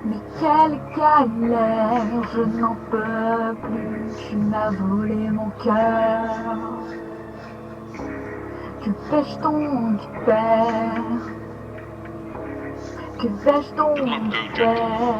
Mais quelle galère, je n'en peux plus, tu m'as volé mon cœur. Que vais-je donc faire? Que vais-je donc faire?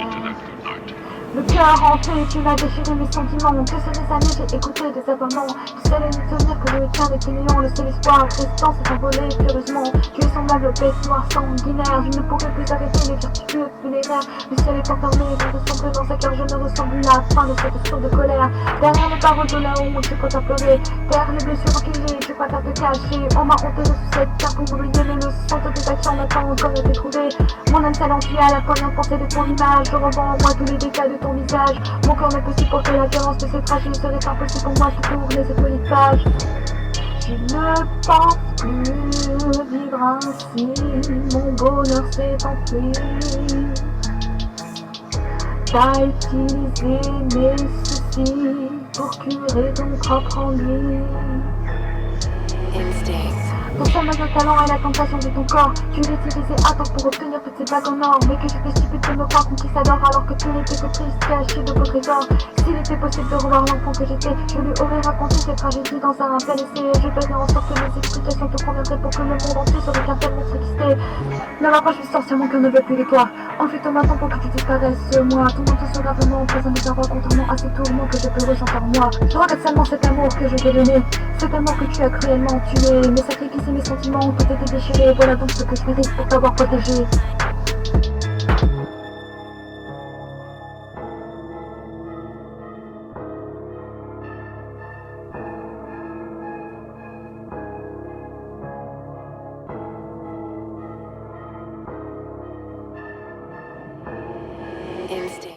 Le cœur hanté, tu m'as déchiré mes sentiments. Que ces années j'ai écouté des aboiements. Tu sais les souvenirs que je retiens avec tes millions. Le seul espoir restant s'est envolé furieusement. Tu es semblable au bête noire sanguinaire. Je ne pourrai plus arrêter les vertueux funéraires. Le ciel est enfermé, je ressemble dans sa cœur. Je ne ressens plus la fin de cette source de colère. Derrière les paroles de la honte, tu crois pleurer. Derrière les blessures enfilées, tu crois te cacher. On m'a enterré sous cette terre pour brûler le sang de tes actions n'a pas encore été trouvé. Mon âme s'alentit à la poignante pensée de ton image. Je revends en moi tous les dégâts de ton visage. Mon corps ne peut supporter la violence de ce trajet. Il serait impossible pour moi de tourner cette jolie page. Je ne pense plus vivre ainsi. Mon bonheur s'est enfui. T'as utilisé mes soucis pour curer ton propre ennui. Ton seul majeur talent est la tentation de ton corps. Tu l'utilisais à temps pour obtenir toutes ces bagues en or. Mais que j'étais stupide de me croire qu'on qui s'adore alors que tu n'étais que triste, caché de beaux trésors. S'il était possible de revoir l'enfant que j'étais, je lui aurais raconté cette tragédie dans un bel essai. Je ferais en sorte que mes explications te conviendraient pour que le monde entier serait qu'un tel monstre existait. Ne va pas, je suis sorcière, mon cœur ne veut plus de toi. Enfuis-toi maintenant pour que tu disparaisses, moi. Ton nom te sera vraiment présent des parois, contrairement à ces tourments que je peux ressentir en moi. Je regrette seulement cet amour que je t'ai donné, cet amour que tu as cruellement tué. Mes sacrifices et mes sentiments ont été déchirés. Voilà donc ce que je mérite pour t'avoir protégé. Instinct.